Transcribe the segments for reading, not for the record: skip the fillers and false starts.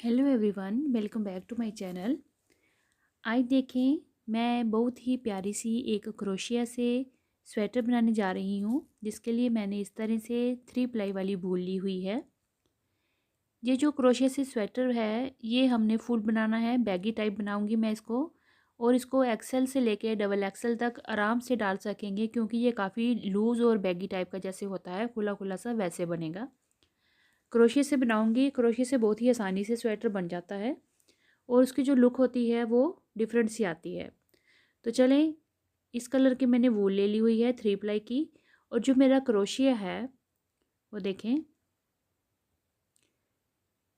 Hello everyone, welcome back to my channel. आज देखें, मैं बहुत ही प्यारी सी एक क्रोशिया से स्वेटर बनाने जा रही हूँ, जिसके लिए मैंने इस तरह से 3 प्लाई वाली वूल ली हुई है। ये जो क्रोशिया से स्वेटर है, ये हमने फुल बनाना है, बैगी टाइप बनाऊंगी मैं इसको। और इसको एक्सेल से लेके डबल एक्सेल तक आराम से डाल सकेंगे, क्योंकि ये काफ़ी लूज़ और बैगी टाइप का जैसे होता है, खुला खुला सा, वैसे बनेगा। क्रोशिया से बनाऊंगी। क्रोशिया से बहुत ही आसानी से स्वेटर बन जाता है और उसकी जो लुक होती है वो डिफरेंट सी आती है। तो चलें, इस कलर की मैंने वूल ले ली हुई है 3 प्लाई की। और जो मेरा क्रोशिया है वो देखें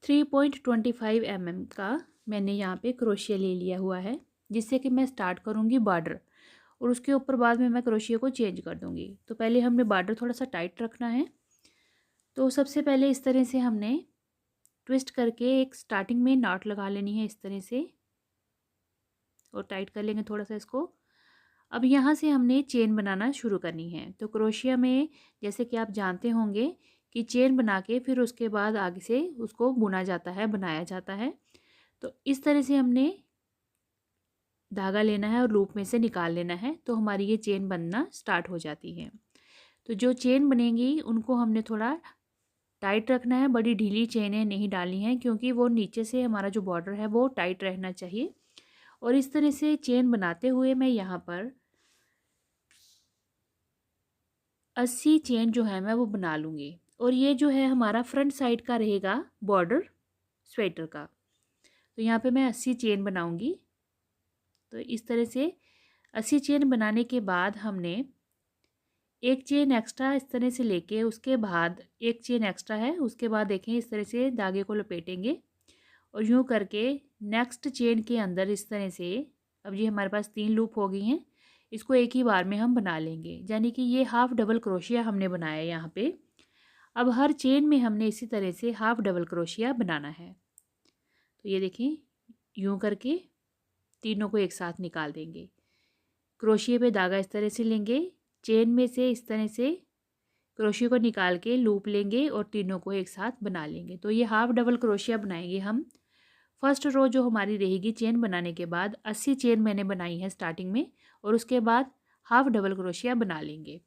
3.25 mm का मैंने यहाँ पे क्रोशिया ले लिया हुआ है, जिससे कि मैं स्टार्ट करूँगी बॉर्डर और उसके ऊपर बाद में मैं क्रोशिया को चेंज कर दूँगी। तो पहले हमने बॉर्डर थोड़ा सा टाइट रखना है। तो सबसे पहले इस तरह से हमने ट्विस्ट करके एक स्टार्टिंग में नॉट लगा लेनी है इस तरह से, और टाइट कर लेंगे थोड़ा सा इसको। अब यहाँ से हमने चेन बनाना शुरू करनी है। तो क्रोशिया में जैसे कि आप जानते होंगे कि चेन बना के फिर उसके बाद आगे से उसको बुना जाता है, बनाया जाता है। तो इस तरह से हमने धागा लेना है और लूप में से निकाल लेना है, तो हमारी ये चेन बनना स्टार्ट हो जाती है। तो जो चेन बनेंगी उनको हमने थोड़ा टाइट रखना है, बड़ी ढीली चेनें नहीं डालनी है, क्योंकि वो नीचे से हमारा जो बॉर्डर है वो टाइट रहना चाहिए। और इस तरह से चेन बनाते हुए मैं यहाँ पर 80 चेन जो है मैं वो बना लूँगी। और ये जो है हमारा फ्रंट साइड का रहेगा बॉर्डर स्वेटर का। तो यहाँ पे मैं 80 चेन बनाऊँगी। तो इस तरह से 80 चेन बनाने के बाद हमने एक चेन एक्स्ट्रा इस तरह से लेके उसके बाद एक चेन एक्स्ट्रा है, उसके बाद देखें इस तरह से धागे को लपेटेंगे और यूँ करके नेक्स्ट चेन के अंदर इस तरह से, अब ये हमारे पास 3 लूप हो गई हैं, इसको एक ही बार में हम बना लेंगे। यानी कि ये हाफ डबल क्रोशिया हमने बनाया यहाँ पे। अब हर चेन में हमने इसी तरह से हाफ डबल क्रोशिया बनाना है। तो ये देखें, यूँ करके तीनों को एक साथ निकाल देंगे। क्रोशिया पे धागा इस तरह से लेंगे, चेन में से इस तरह से क्रोशिया को निकाल के लूप लेंगे और तीनों को एक साथ बना लेंगे। तो ये हाफ डबल क्रोशिया बनाएंगे हम। फर्स्ट रो जो हमारी रहेगी चेन बनाने के बाद 80 चेन मैंने बनाई है स्टार्टिंग में, और उसके बाद हाफ डबल क्रोशिया बना लेंगे।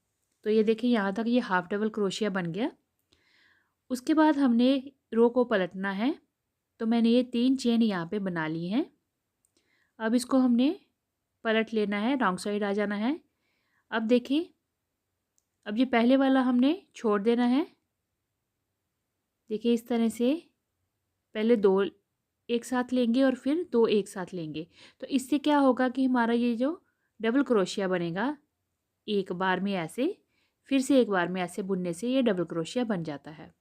तो ये देखिए यहाँ तक ये हाफ डबल क्रोशिया बन गया। उसके बाद हमने रो को पलटना है। तो मैंने ये 3 चेन यहाँ पे बना ली हैं। अब इसको हमने पलट लेना है, रॉन्ग साइड आ जाना है। अब देखिए, अब ये पहले वाला हमने छोड़ देना है। देखिए इस तरह से पहले 2 एक साथ लेंगे और फिर 2 एक साथ लेंगे। तो इससे क्या होगा कि हमारा ये जो डबल क्रोशिया बनेगा, एक बार में ऐसे, फिर से एक बार में ऐसे बुनने से ये डबल क्रोशिया बन जाता है।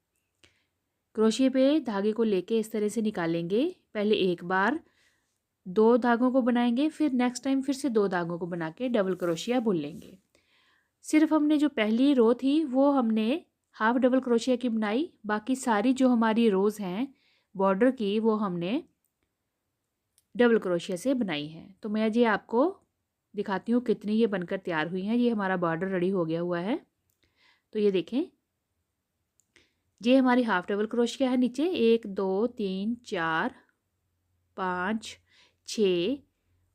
क्रोशिया पे धागे को लेके इस तरह से निकालेंगे। पहले एक बार 2 धागों को बनाएंगे, फिर नेक्स्ट टाइम फिर से 2 धागों को बना के डबल क्रोशिया बुन लेंगे। सिर्फ हमने जो पहली रो थी वो हमने हाफ डबल क्रोशिया की बनाई, बाकी सारी जो हमारी रोज़ हैं बॉर्डर की वो हमने डबल क्रोशिया से बनाई है। तो मैं ये आपको दिखाती हूँ कितनी ये बनकर तैयार हुई हैं। ये हमारा बॉर्डर रेडी हो गया हुआ है। तो ये देखें, ये हमारी हाफ डबल क्रोशिया है नीचे, 1 2 3 4 5 6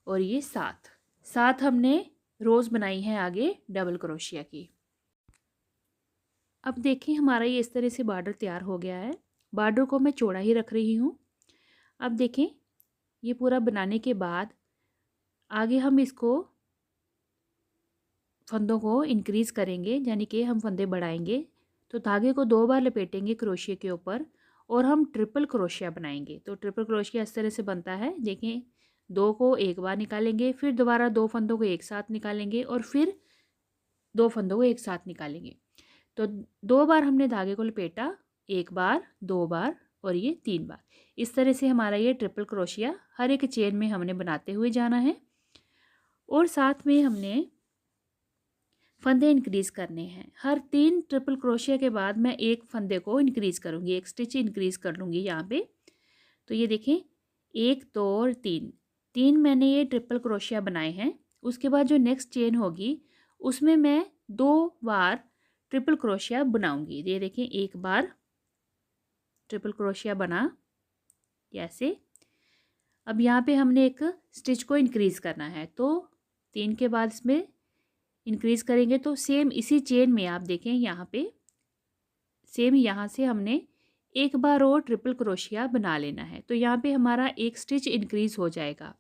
और ये 7 हमने रोज़ बनाई हैं आगे डबल क्रोशिया की। अब देखें हमारा ये इस तरह से बॉर्डर तैयार हो गया है। बॉर्डर को मैं चौड़ा ही रख रही हूँ। अब देखें, ये पूरा बनाने के बाद आगे हम इसको फंदों को इंक्रीज़ करेंगे, यानी कि हम फंदे बढ़ाएंगे। तो धागे को 2 बार लपेटेंगे क्रोशिया के ऊपर और हम ट्रिपल क्रोशिया बनाएंगे। तो ट्रिपल क्रोशिया इस तरह से बनता है। देखें, 2 को एक बार निकालेंगे, फिर दोबारा 2 फंदों को एक साथ निकालेंगे और फिर 2 फंदों को एक साथ निकालेंगे। तो 2 बार हमने धागे को लपेटा, 1 बार, 2 बार और ये 3 बार। इस तरह से हमारा ये ट्रिपल क्रोशिया हर एक चेन में हमने बनाते हुए जाना है। और साथ में हमने फंदे इंक्रीज़ करने हैं। हर 3 ट्रिपल क्रोशिया के बाद मैं एक फंदे को इंक्रीज़ करूँगी, एक स्टिच इंक्रीज़ कर लूँगी यहाँ पे। तो ये देखें, 1 2 और 3 मैंने ये ट्रिपल क्रोशिया बनाए हैं। उसके बाद जो नेक्स्ट चेन होगी उसमें मैं 2 बार ट्रिपल क्रोशिया बनाऊँगी। ये देखें, एक बार ट्रिपल क्रोशिया बना, ये ऐसे। अब यहाँ पे हमने एक स्टिच को इंक्रीज़ करना है, तो 3 के बाद इसमें इंक्रीज़ करेंगे तो सेम इसी चेन में आप देखें यहाँ पे सेम यहाँ से हमने एक बार और ट्रिपल क्रोशिया बना लेना है। तो यहाँ पे हमारा एक स्टिच इंक्रीज़ हो जाएगा।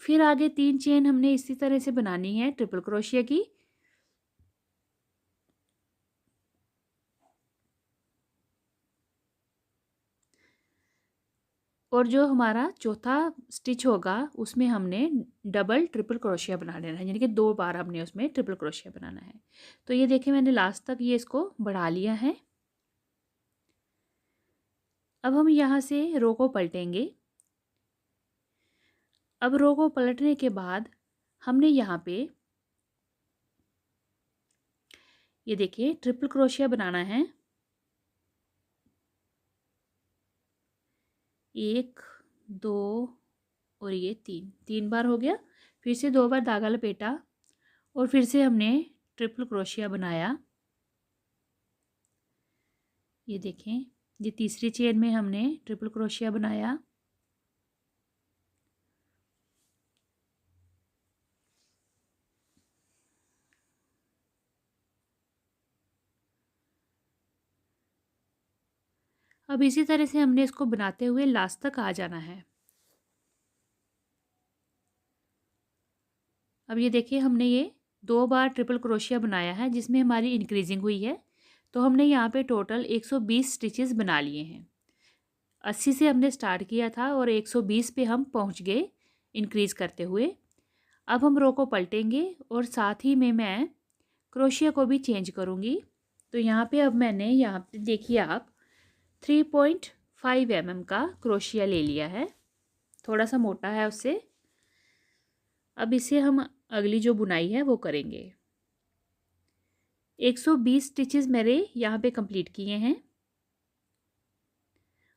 फिर आगे 3 चेन हमने इसी तरह से बनानी है ट्रिपल क्रोशिया की। और जो हमारा चौथा स्टिच होगा उसमें हमने डबल ट्रिपल क्रोशिया बना लेना है, यानी कि 2 बार हमने उसमें ट्रिपल क्रोशिया बनाना है। तो ये देखिए मैंने लास्ट तक ये इसको बढ़ा लिया है। अब हम यहाँ से रो को पलटेंगे। अब रो को पलटने के बाद हमने यहाँ पे ये देखिए ट्रिपल क्रोशिया बनाना है। 1 2 और ये 3 बार हो गया। फिर से 2 बार धागा लपेटा और फिर से हमने ट्रिपल क्रोशिया बनाया। ये देखें ये तीसरी चेन में हमने ट्रिपल क्रोशिया बनाया। अब इसी तरह से हमने इसको बनाते हुए लास्ट तक आ जाना है। अब ये देखिए हमने ये 2 बार ट्रिपल क्रोशिया बनाया है जिसमें हमारी इंक्रीजिंग हुई है। तो हमने यहाँ पे टोटल 120 स्टिचेस बना लिए हैं। 80 से हमने स्टार्ट किया था और 120 पे हम पहुँच गए इंक्रीज़ करते हुए। अब हम रो को पलटेंगे और साथ ही में मैं क्रोशिया को भी चेंज करूँगी। तो यहाँ पे अब मैंने यहाँ पे देखिए आप 3.5 mm का क्रोशिया ले लिया है, थोड़ा सा मोटा है उससे। अब इसे हम अगली जो बुनाई है वो करेंगे। 120 स्टिचेस मेरे यहाँ पे कंप्लीट किए हैं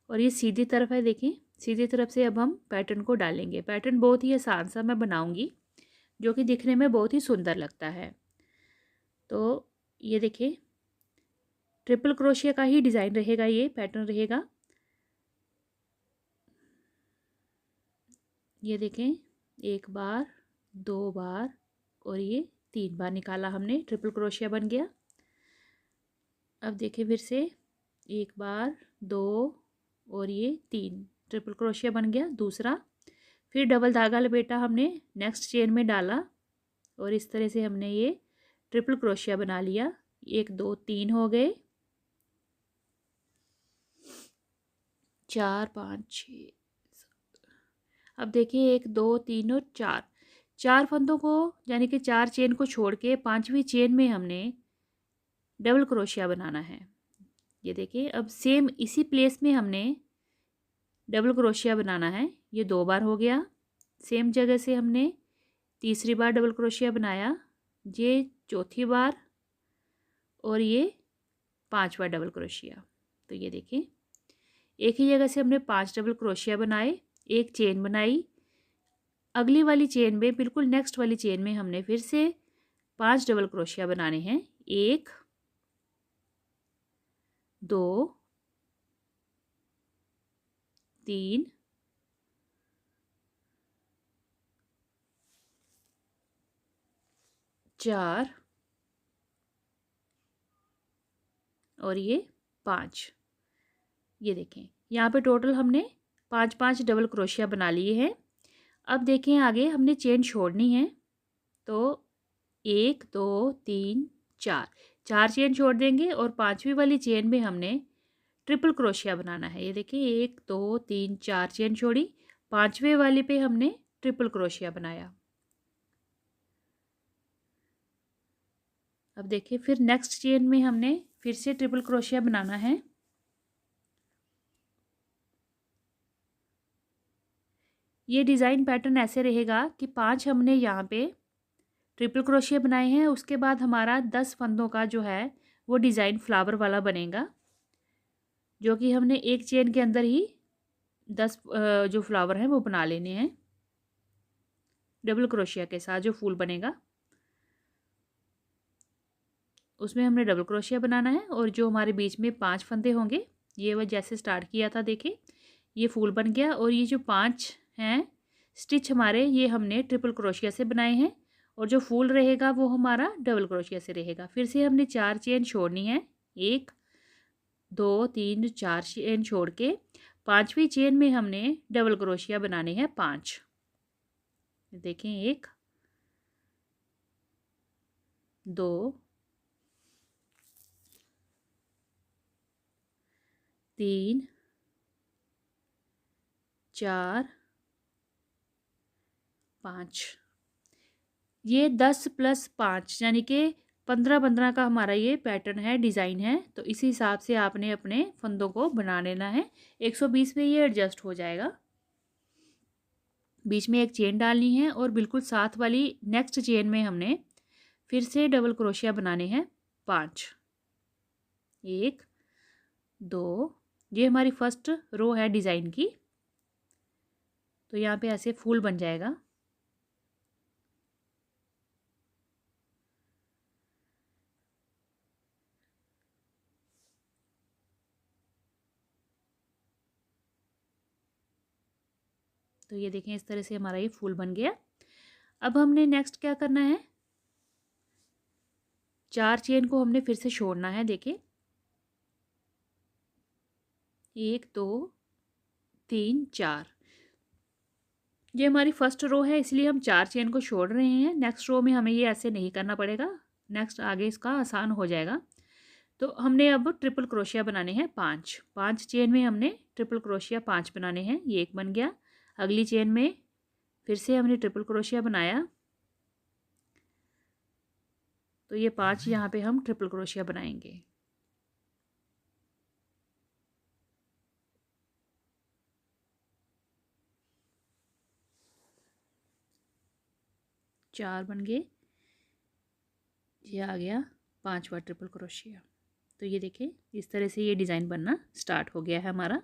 और ये सीधी तरफ है, देखें सीधी तरफ से अब हम पैटर्न को डालेंगे। पैटर्न बहुत ही आसान सा मैं बनाऊंगी जो कि दिखने में बहुत ही सुंदर लगता है। तो ये देखिए ट्रिपल क्रोशिया का ही डिज़ाइन रहेगा, ये पैटर्न रहेगा। ये देखें 1 बार 2 बार और ये 3 बार निकाला हमने, ट्रिपल क्रोशिया बन गया। अब देखिए फिर से 1 बार 2 और ये 3 ट्रिपल क्रोशिया बन गया दूसरा। फिर डबल धागा लपेटा हमने, नेक्स्ट चेन में डाला और इस तरह से हमने ये ट्रिपल क्रोशिया बना लिया। 1 2 3 हो गए, 4 5 6 7। अब देखिए 1 2 3 और 4 फंदों को यानी कि 4 चेन को छोड़ के 5वीं चेन में हमने डबल क्रोशिया बनाना है। ये देखिए अब सेम इसी प्लेस में हमने डबल क्रोशिया बनाना है। ये 2 बार हो गया। सेम जगह से हमने तीसरी बार डबल क्रोशिया बनाया, ये चौथी बार और ये 5 बार डबल क्रोशिया। तो ये देखिए एक ही जगह से हमने 5 डबल क्रोशिया बनाए, एक चेन बनाई। अगली वाली चेन में बिल्कुल नेक्स्ट वाली चेन में हमने फिर से 5 डबल क्रोशिया बनाने हैं। 1 2 3 4 और ये 5। ये देखें यहाँ पे टोटल हमने 5 डबल क्रोशिया बना लिए हैं। अब देखें आगे हमने चेन छोड़नी है, तो 1 2 3 4 चेन छोड़ देंगे और 5वीं वाली चेन में हमने ट्रिपल क्रोशिया बनाना है। ये देखिए 1 2 3 4 चेन छोड़ी, 5वें वाले पे हमने ट्रिपल क्रोशिया बनाया। अब देखिए फिर नेक्स्ट चेन में हमने फिर से ट्रिपल क्रोशिया बनाना है। ये डिज़ाइन पैटर्न ऐसे रहेगा कि 5 हमने यहाँ पे ट्रिपल क्रोशिया बनाए हैं, उसके बाद हमारा 10 फंदों का जो है वो डिज़ाइन फ्लावर वाला बनेगा, जो कि हमने एक चेन के अंदर ही 10 जो फ्लावर हैं वो बना लेने हैं डबल क्रोशिया के साथ। जो फूल बनेगा उसमें हमने डबल क्रोशिया बनाना है और जो हमारे बीच में 5 फंदे होंगे ये वो जैसे स्टार्ट किया था देखिए ये फूल बन गया। और ये जो 5 हैं स्टिच हमारे, ये हमने ट्रिपल क्रोशिया से बनाए हैं, और जो फूल रहेगा वो हमारा डबल क्रोशिया से रहेगा। फिर से हमने 4 चेन छोड़नी है, 1 2 3 4 चेन छोड़ के 5वीं चेन में हमने डबल क्रोशिया बनाने हैं 5। देखें 1 2 3 4 5। ये 10 + 5 यानी कि 15-15 का हमारा ये पैटर्न है, डिज़ाइन है। तो इसी हिसाब से आपने अपने फंदों को बना लेना है। 120 में ये एडजस्ट हो जाएगा। बीच में एक चेन डालनी है और बिल्कुल साथ वाली नेक्स्ट चेन में हमने फिर से डबल क्रोशिया बनाने हैं 5। 1 2, ये हमारी फर्स्ट रो है डिज़ाइन की। तो यहाँ पे ऐसे फूल बन जाएगा। तो ये देखें इस तरह से हमारा ये फूल बन गया। अब हमने नेक्स्ट क्या करना है, 4 चेन को हमने फिर से छोड़ना है। देखिए 1 2 3 4, ये हमारी फर्स्ट रो है इसलिए हम 4 चेन को छोड़ रहे हैं। नेक्स्ट रो में हमें ये ऐसे नहीं करना पड़ेगा, नेक्स्ट आगे इसका आसान हो जाएगा। तो हमने अब ट्रिपल क्रोशिया बनाने हैं 5। 5 चेन में हमने ट्रिपल क्रोशिया 5 बनाने हैं। ये एक बन गया। अगली चेन में फिर से हमने ट्रिपल क्रोशिया बनाया, तो ये 5 यहाँ पे हम ट्रिपल क्रोशिया बनाएंगे। चार बन गए, ये आ गया 5वां ट्रिपल क्रोशिया। तो ये देखें इस तरह से ये डिज़ाइन बनना स्टार्ट हो गया है हमारा।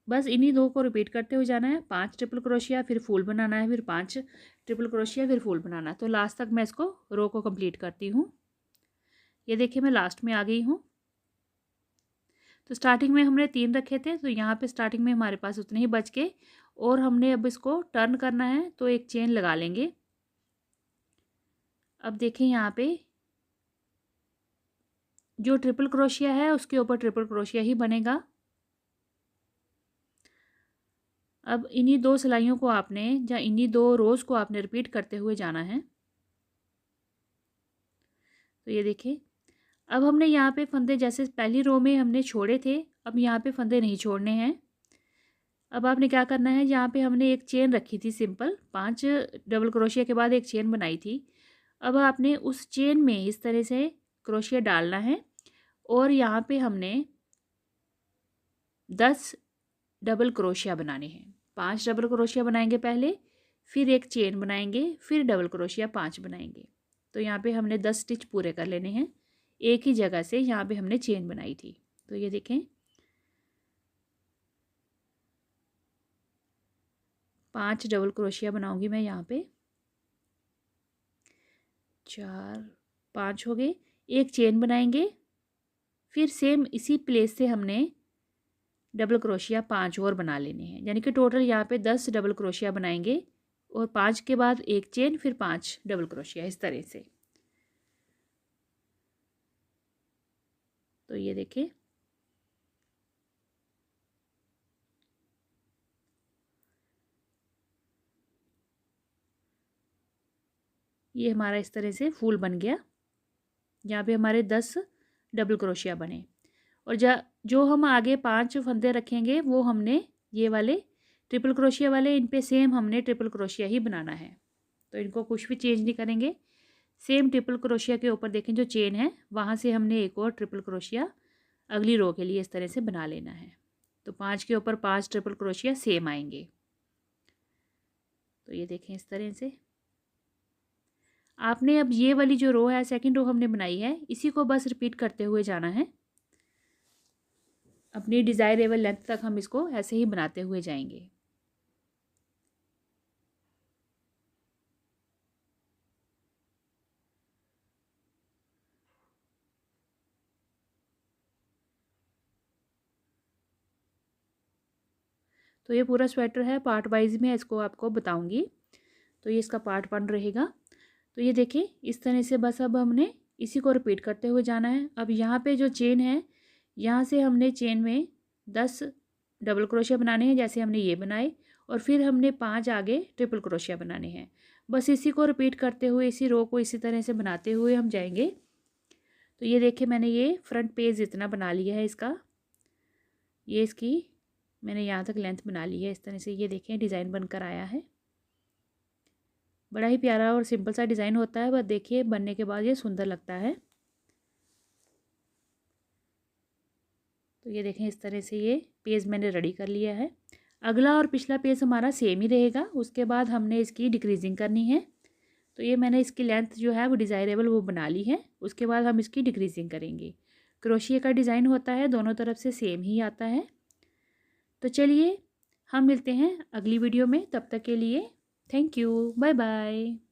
बस इन्हीं 2 को रिपीट करते हुए जाना है। 5 ट्रिपल क्रोशिया, फिर फूल बनाना है, फिर 5 ट्रिपल क्रोशिया, फिर फूल बनाना है। तो लास्ट तक मैं इसको रो को कंप्लीट करती हूँ। ये देखिए मैं लास्ट में आ गई हूँ। तो स्टार्टिंग में हमने 3 रखे थे, तो यहाँ पे स्टार्टिंग में हमारे पास उतने ही बच गए और हमने अब इसको टर्न करना है, तो एक चेन लगा लेंगे। अब देखें यहाँ पे जो ट्रिपल क्रोशिया है उसके ऊपर ट्रिपल क्रोशिया ही बनेगा। अब इन्हीं 2 सिलाइयों को आपने या इन्हीं 2 रोज़ को आपने रिपीट करते हुए जाना है। तो ये देखें अब हमने यहाँ पे फंदे जैसे पहली रो में हमने छोड़े थे, अब यहाँ पे फंदे नहीं छोड़ने हैं। अब आपने क्या करना है, यहाँ पे हमने एक चेन रखी थी सिंपल, 5 डबल क्रोशिया के बाद एक चेन बनाई थी। अब आपने उस चेन में इस तरह से क्रोशिया डालना है और यहाँ पे हमने 10 डबल क्रोशिया बनाने हैं। 5 डबल क्रोशिया बनाएंगे पहले, फिर एक चेन बनाएंगे, फिर डबल क्रोशिया 5 बनाएंगे। तो यहाँ पे हमने 10 स्टिच पूरे कर लेने हैं। एक ही जगह से यहाँ पे हमने चेन बनाई थी। तो ये देखें 5 डबल क्रोशिया बनाऊंगी मैं यहाँ पे। 4 5 हो गए, एक चेन बनाएंगे, फिर सेम इसी प्लेस से हमने डबल क्रोशिया 5 और बना लेने हैं। यानी कि टोटल यहाँ पे 10 डबल क्रोशिया बनाएंगे और 5 के बाद एक चेन, फिर 5 डबल क्रोशिया, इस तरह से। तो ये देखें ये हमारा इस तरह से फूल बन गया। यहाँ पे हमारे 10 डबल क्रोशिया बने और जो हम आगे 5 फंदे रखेंगे वो हमने ये वाले ट्रिपल क्रोशिया वाले, इन पे सेम हमने ट्रिपल क्रोशिया ही बनाना है। तो इनको कुछ भी चेंज नहीं करेंगे। सेम ट्रिपल क्रोशिया के ऊपर देखें जो चेन है वहाँ से हमने एक और ट्रिपल क्रोशिया अगली रो के लिए इस तरह से बना लेना है। तो 5 के ऊपर 5 ट्रिपल क्रोशिया सेम आएंगे। तो ये देखें इस तरह से आपने अब ये वाली जो रो है, सेकंड रो हमने बनाई है, इसी को बस रिपीट करते हुए जाना है। अपनी डिज़ायरेबल लेंथ तक हम इसको ऐसे ही बनाते हुए जाएंगे। तो ये पूरा स्वेटर है, पार्ट वाइज में इसको आपको बताऊंगी। तो ये इसका पार्ट 1 रहेगा। तो ये देखिए इस तरह से बस अब हमने इसी को रिपीट करते हुए जाना है। अब यहाँ पे जो चेन है, यहाँ से हमने चेन में 10 डबल क्रोशिया बनाने हैं जैसे हमने ये बनाए, और फिर हमने 5 आगे ट्रिपल क्रोशिया बनाने हैं। बस इसी को रिपीट करते हुए इसी रो को इसी तरह से बनाते हुए हम जाएंगे। तो ये देखिए मैंने ये फ्रंट पेज इतना बना लिया है इसका, ये इसकी मैंने यहाँ तक लेंथ बना ली है इस तरह से। ये देखें डिज़ाइन बनकर आया है, बड़ा ही प्यारा और सिंपल सा डिज़ाइन होता है, बस देखिए बनने के बाद ये सुंदर लगता है। तो ये देखें इस तरह से ये पेज मैंने रेडी कर लिया है। अगला और पिछला पेज हमारा सेम ही रहेगा, उसके बाद हमने इसकी डिक्रीजिंग करनी है। तो ये मैंने इसकी लेंथ जो है वो डिज़ायरेबल वो बना ली है, उसके बाद हम इसकी डिक्रीजिंग करेंगे। क्रोशिया का डिज़ाइन होता है, दोनों तरफ से सेम ही आता है। तो चलिए हम मिलते हैं अगली वीडियो में, तब तक के लिए थैंक यू, बाय बाय।